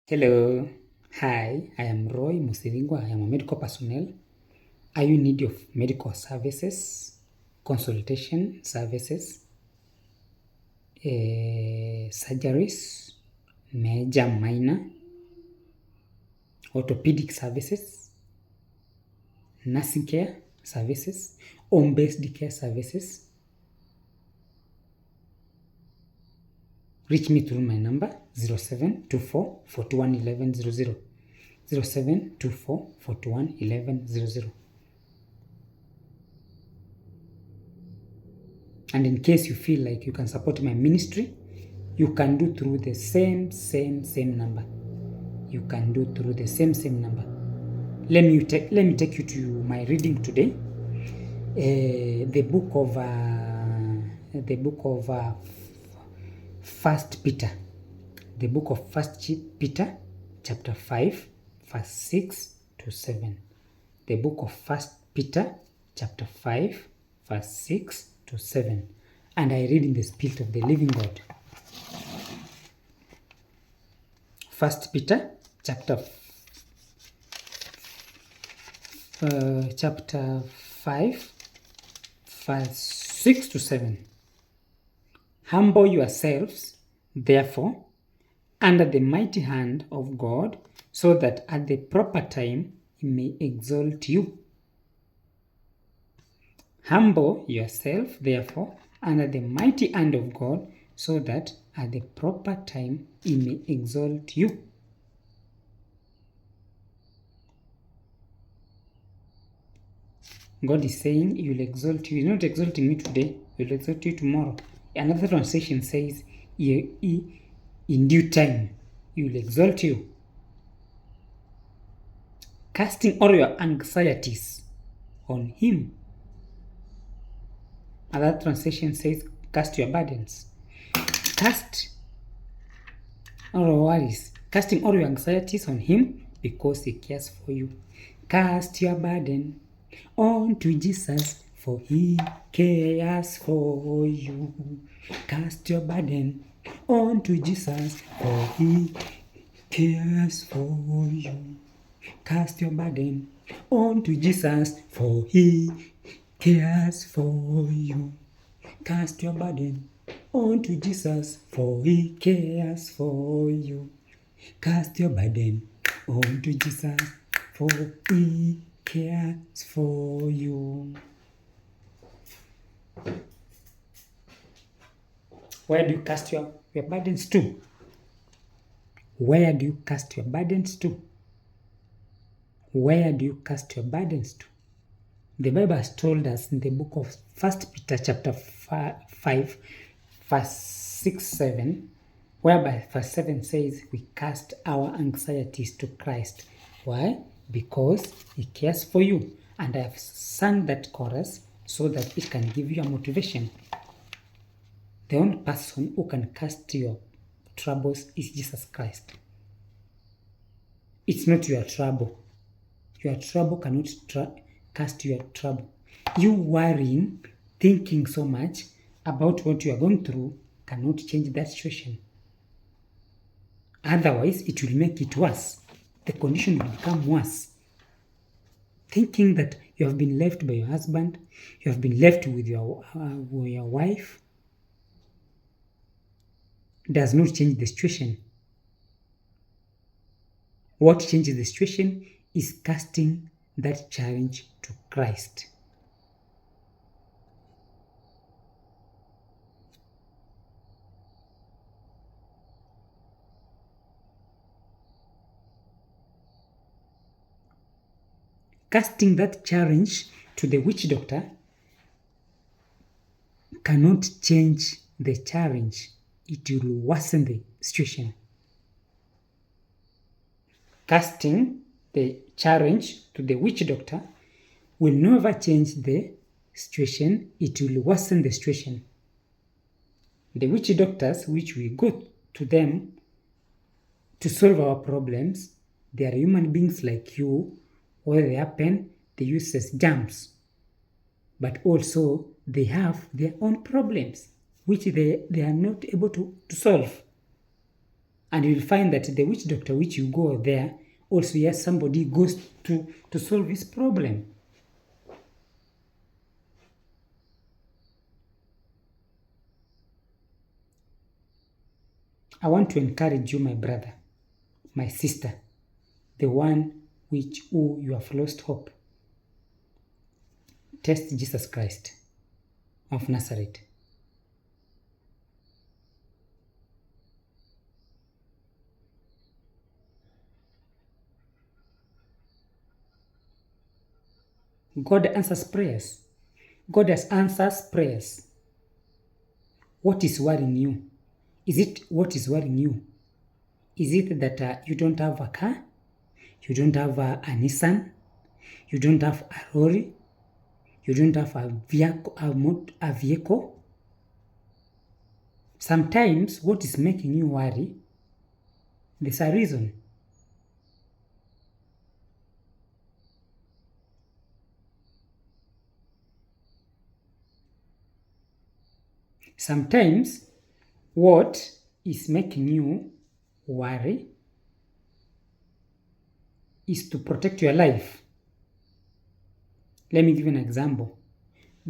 Hello, hi, I am Roy Musivingwa. I am a medical personnel. Are you in need of medical services, consultation services, surgeries, major, minor, orthopedic services, nursing care services, home-based care services? Reach me through my number 0724 41 11 00. 0724 41 11 00. And in case you feel like you can support my ministry, you can do through the same number. You can do through the same number. Let me take you to my reading today. The book of First Peter. The book of First Peter, chapter 5, verse 6 to 7. The book of First Peter, chapter 5, verse 6 to 7. And I read in the Spirit of the living God. First Peter, chapter 5, verse 6 to 7. Humble yourselves, therefore, under the mighty hand of God, so that at the proper time He may exalt you. Humble yourself, therefore, under the mighty hand of God, so that at the proper time He may exalt you. God is saying He will exalt you. He's not exalting me today, He will exalt you tomorrow. Another translation says, in due time, He will exalt you. Casting all your anxieties on Him. Another translation says, cast your burdens. Cast all your worries. Casting all your anxieties on Him because He cares for you. Cast your burden onto Jesus, for He cares for you. Cast your burden onto Jesus, for He cares for you. Cast your burden onto Jesus, for He cares for you. Cast your burden onto Jesus, for He cares for you. Cast your burden onto Jesus, for He cares for you. Where do you cast your burdens to? Where do you cast your burdens to? Where do you cast your burdens to? The Bible has told us in the book of 1 Peter chapter 5, verse 6, 7, whereby verse 7 says we cast our anxieties to Christ. Why? Because He cares for you. And I have sung that chorus so that it can give you a motivation. The only person who can cast your troubles is Jesus Christ. It's not your trouble. Your trouble cannot cast your trouble. You worrying, thinking so much about what you are going through cannot change that situation. Otherwise, it will make it worse. The condition will become worse. Thinking that you have been left by your husband, you have been left with your wife, does not change the situation. What changes the situation is casting that challenge to Christ. Casting that challenge to the witch doctor cannot change the challenge. It will worsen the situation. Casting the challenge to the witch doctor will never change the situation. It will worsen the situation. The witch doctors, which we go to them to solve our problems, they are human beings like you. Where they happen, they use as germs. But also, they have their own problems, which they are not able to solve. And you'll find that the witch doctor which you go there, also yes, somebody goes to solve his problem. I want to encourage you, my brother, my sister, the one who you have lost hope. Test Jesus Christ of Nazareth. God answers prayers. God has answers prayers. What is worrying you? Is it what is worrying you? Is it that you don't have a car? You don't have a Nissan? You don't have a lorry? You don't have a vehicle? Sometimes what is making you worry, there's a reason. Sometimes what is making you worry is to protect your life. Let me give you an example.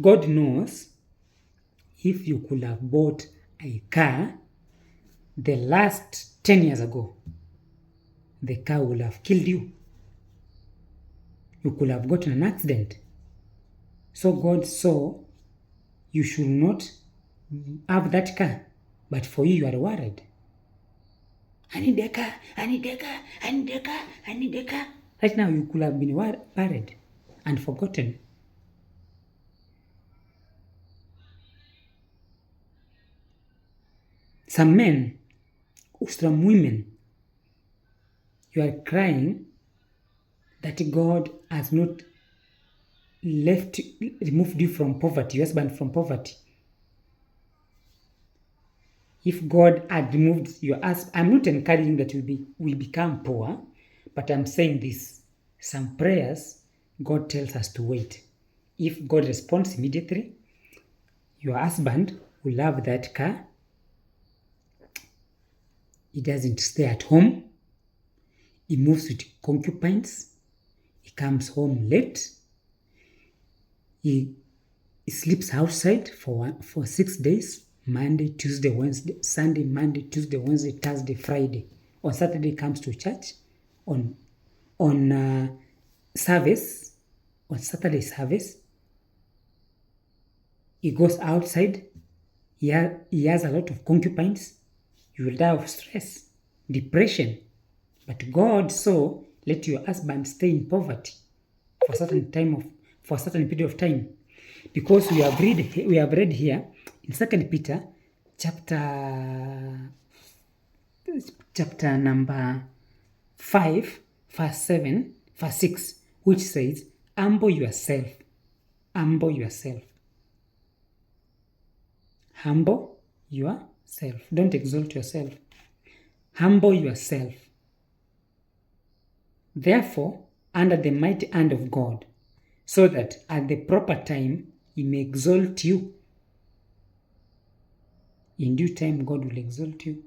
God knows if you could have bought a car the last 10 years ago, the car would have killed you. You could have gotten an accident. So God saw you should not have that car, but for you are worried. I need a car, I need a car, I need a car, I need a car. Right now you could have been worried and forgotten. Some men, some women, you are crying that God has not removed you from poverty, your husband from poverty. If God had removed your husband, I'm not encouraging that we become poor, but I'm saying this. Some prayers, God tells us to wait. If God responds immediately, your husband will have that car. He doesn't stay at home. He moves with concubines. He comes home late. He sleeps outside for 6 days. Monday, Tuesday, Wednesday, Sunday, Monday, Tuesday, Wednesday, Thursday, Friday. On Saturday comes to church. On service, on Saturday service, he goes outside. He has a lot of concubines. You will die of stress, depression. But God saw, let your husband stay in poverty for a certain period of time. Because we have read here in 2 Peter chapter number 5, verse 7, verse 6, which says, humble yourself. Humble yourself. Humble yourself. Don't exalt yourself. Humble yourself. Therefore, under the mighty hand of God, so that at the proper time He may exalt you. In due time, God will exalt you.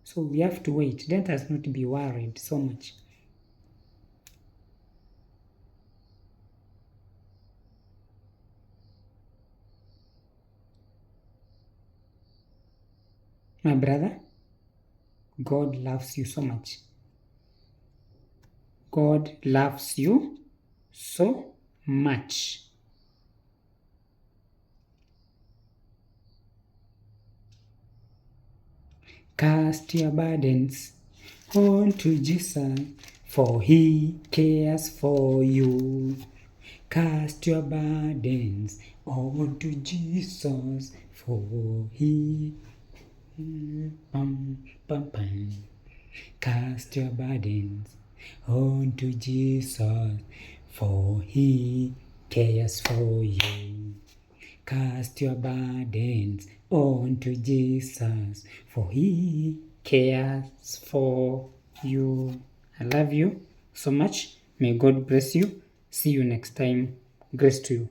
So we have to wait. Let us not be worried so much. My brother, God loves you so much. God loves you so much. Cast your burdens onto Jesus, for He cares for you. Cast your burdens onto Jesus, for He Cast your burdens onto Jesus, for He cares for you. Cast your burdens onto Jesus, for He cares for you. I love you so much. May God bless you. See you next time. Grace to you.